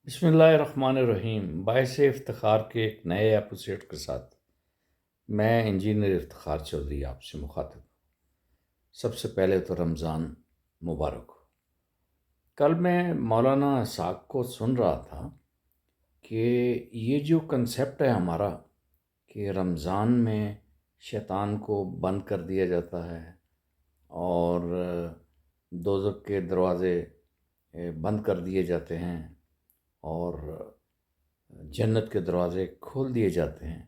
بسم اللہ الرحمن الرحیم۔ باعث افتخار کے ایک نئے ایپیسوڈ کے ساتھ میں انجینئر افتخار چودھری آپ سے مخاطب ہوں۔ سب سے پہلے تو رمضان مبارک ہو۔ کل میں مولانا اسحاق کو سن رہا تھا کہ یہ جو کنسیپٹ ہے ہمارا کہ رمضان میں شیطان کو بند کر دیا جاتا ہے اور دوزخ کے دروازے بند کر دیے جاتے ہیں اور جنت کے دروازے کھول دیے جاتے ہیں،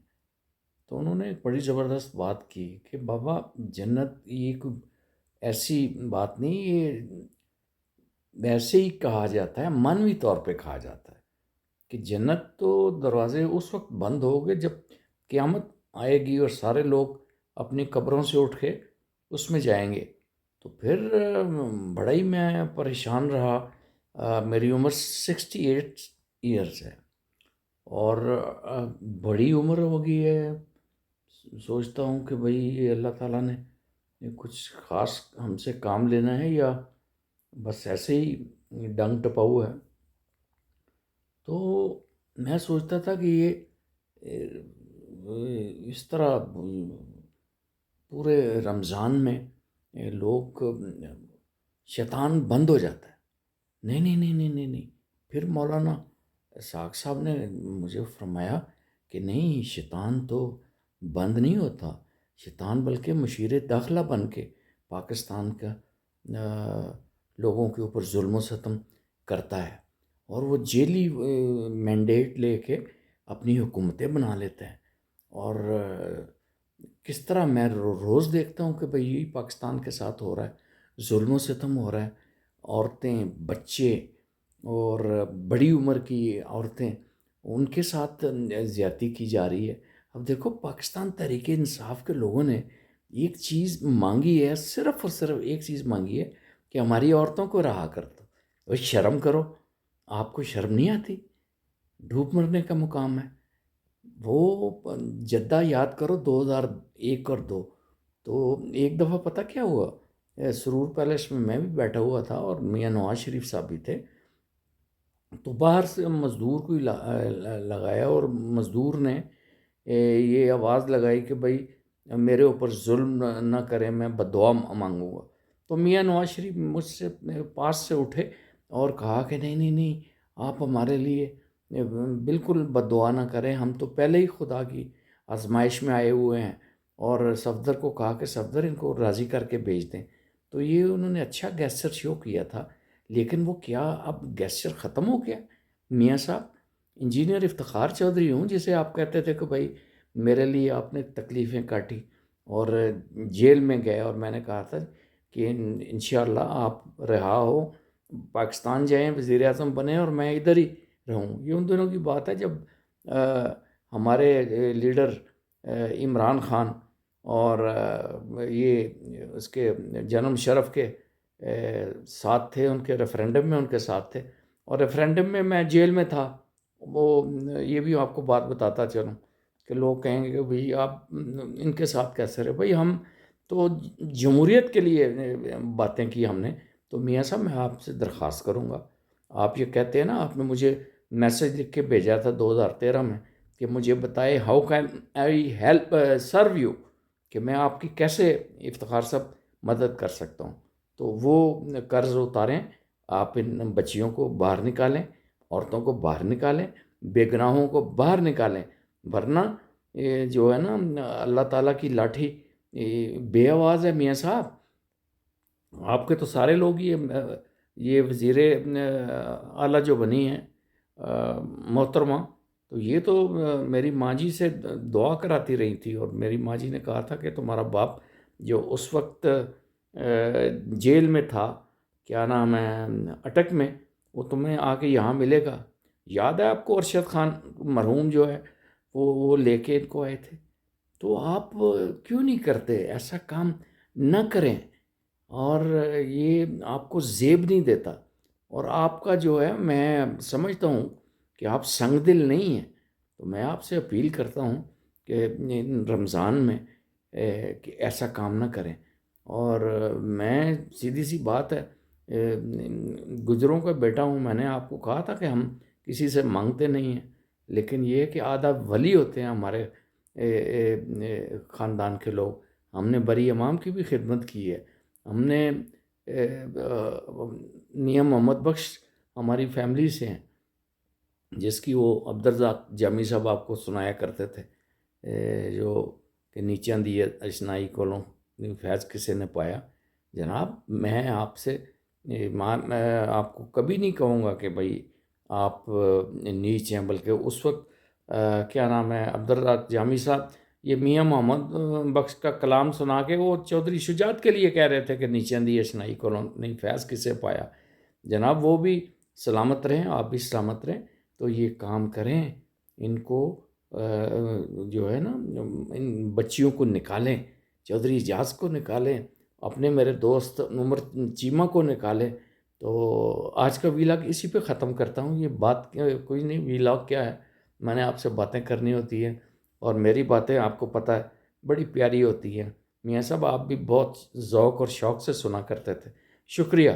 تو انہوں نے ایک بڑی زبردست بات کی کہ بابا جنت یہ کوئی ایسی بات نہیں، یہ ویسے ہی کہا جاتا ہے، معنوی طور پہ کہا جاتا ہے کہ جنت تو دروازے اس وقت بند ہو گئے جب قیامت آئے گی اور سارے لوگ اپنی قبروں سے اٹھ کے اس میں جائیں گے۔ تو پھر بڑا ہی میں پریشان رہا۔ میری عمر 68 ایئرس ہے اور بڑی عمر ہو گئی ہے۔ سوچتا ہوں کہ بھئی یہ اللہ تعالیٰ نے یہ کچھ خاص ہم سے کام لینا ہے یا بس ایسے ہی ڈنگ ٹپاؤ ہے۔ تو میں سوچتا تھا کہ یہ اس طرح پورے رمضان میں لوگ شیطان بند ہو جاتا ہے۔ نہیں نہیں نہیں نہیں نہیں نہیں، پھر مولانا اسحاق صاحب نے مجھے فرمایا کہ نہیں، شیطان تو بند نہیں ہوتا، شیطان بلکہ مشیر داخلہ بن کے پاکستان کا لوگوں کے اوپر ظلم و ستم کرتا ہے اور وہ جیلی مینڈیٹ لے کے اپنی حکومتیں بنا لیتا ہے۔ اور کس طرح میں روز دیکھتا ہوں کہ بھئی یہی پاکستان کے ساتھ ہو رہا ہے، ظلم و ستم ہو رہا ہے، عورتیں، بچے اور بڑی عمر کی عورتیں، ان کے ساتھ زیادتی کی جا رہی ہے۔ اب دیکھو، پاکستان تحریک انصاف کے لوگوں نے ایک چیز مانگی ہے، صرف اور صرف ایک چیز مانگی ہے کہ ہماری عورتوں کو رہا کر دو۔ وہ شرم کرو، آپ کو شرم نہیں آتی؟ ڈوب مرنے کا مقام ہے وہ۔ جدہ یاد کرو 2001 اور 2002۔ تو ایک دفعہ پتہ کیا ہوا، سرور پیلس میں بھی بیٹھا ہوا تھا اور میاں نواز شریف صاحب بھی تھے۔ تو باہر سے مزدور کو لگایا اور مزدور نے یہ آواز لگائی کہ بھئی میرے اوپر ظلم نہ کریں، میں بددعا مانگوں گا۔ تو میاں نواز شریف مجھ سے پاس سے اٹھے اور کہا کہ نہیں نہیں نہیں، آپ ہمارے لیے بالکل بددعا نہ کریں، ہم تو پہلے ہی خدا کی آزمائش میں آئے ہوئے ہیں۔ اور صفدر کو کہا کہ صفدر ان کو راضی کر کے بھیج دیں۔ تو یہ انہوں نے اچھا گیسچر شو کیا تھا، لیکن وہ کیا اب گیسچر ختم ہو گیا؟ میاں صاحب، انجینئر افتخار چودھری ہوں، جسے آپ کہتے تھے کہ بھائی میرے لیے آپ نے تکلیفیں کاٹی اور جیل میں گئے، اور میں نے کہا تھا کہ انشاءاللہ آپ رہا ہو، پاکستان جائیں، وزیر اعظم بنیں اور میں ادھر ہی رہوں۔ یہ ان دنوں کی بات ہے جب ہمارے لیڈر عمران خان اور یہ اس کے جنم شرف کے ساتھ تھے، ان کے ریفرینڈم میں ان کے ساتھ تھے، اور ریفرینڈم میں جیل میں تھا۔ وہ یہ بھی آپ کو بات بتاتا چلوں کہ لوگ کہیں گے کہ بھئی آپ ان کے ساتھ کیسے رہے؟ بھئی ہم تو جمہوریت کے لیے باتیں کی ہم نے۔ تو میاں صاحب، میں آپ سے درخواست کروں گا، آپ یہ کہتے ہیں نا، آپ نے مجھے میسج لکھ کے بھیجا تھا 2013 میں کہ مجھے بتائے how can I help serve you, کہ میں آپ کی کیسے افتخار صاحب مدد کر سکتا ہوں۔ تو وہ قرض اتاریں، آپ ان بچیوں کو باہر نکالیں، عورتوں کو باہر نکالیں، بے گناہوں کو باہر نکالیں، ورنہ یہ جو ہے نا اللہ تعالیٰ کی لاٹھی بے آواز ہے۔ میاں صاحب، آپ کے تو سارے لوگ یہ وزیر اعلیٰ جو بنی ہیں محترمہ، تو یہ تو میری ماں جی سے دعا کراتی رہی تھی، اور میری ماں جی نے کہا تھا کہ تمہارا باپ جو اس وقت جیل میں تھا، کیا نام ہے، اٹک میں، وہ تمہیں آ کے یہاں ملے گا۔ یاد ہے آپ کو ارشد خان مرحوم جو ہے، وہ لے کے ان کو آئے تھے۔ تو آپ کیوں نہیں کرتے ایسا کام؟ نہ کریں، اور یہ آپ کو زیب نہیں دیتا، اور آپ کا جو ہے، میں سمجھتا ہوں کہ آپ سنگ دل نہیں ہیں۔ تو میں آپ سے اپیل کرتا ہوں کہ رمضان میں کہ ایسا کام نہ کریں۔ اور میں سیدھی سی بات ہے، گجروں کا بیٹا ہوں، میں نے آپ کو کہا تھا کہ ہم کسی سے مانگتے نہیں ہیں، لیکن یہ ہے کہ آدھا ولی ہوتے ہیں ہمارے خاندان کے لوگ. ہم نے بری امام کی بھی خدمت کی ہے. ہم نے میاں محمد بخش ہماری فیملی سے ہیں، جس کی وہ عبدالرزاق جامی صاحب آپ کو سنایا کرتے تھے، جو کہ نیچیاں دی اشنائی کولوں فیض کسے نے پایا. جناب میں آپ سے آپ کو کبھی نہیں کہوں گا کہ بھائی آپ نیچ ہیں، بلکہ اس وقت کیا نام ہے عبدالرزاق جامی صاحب یہ میاں محمد بخش کا کلام سنا کے وہ چودھری شجاعت کے لیے کہہ رہے تھے کہ نیچیاں دی اشنائی کولوں نہیں فیض کسے پایا. جناب وہ بھی سلامت رہیں، آپ بھی سلامت رہیں. تو یہ کام کریں، ان کو جو ہے نا ان بچیوں کو نکالیں، چودھری اجاز کو نکالیں، اپنے میرے دوست عمر چیمہ کو نکالیں. تو آج کا ویلاگ اسی پہ ختم کرتا ہوں. یہ بات کوئی نہیں، ویلاگ کیا ہے، میں نے آپ سے باتیں کرنی ہوتی ہیں، اور میری باتیں آپ کو پتہ ہے بڑی پیاری ہوتی ہیں. میاں صاحب آپ بھی بہت ذوق اور شوق سے سنا کرتے تھے. شکریہ.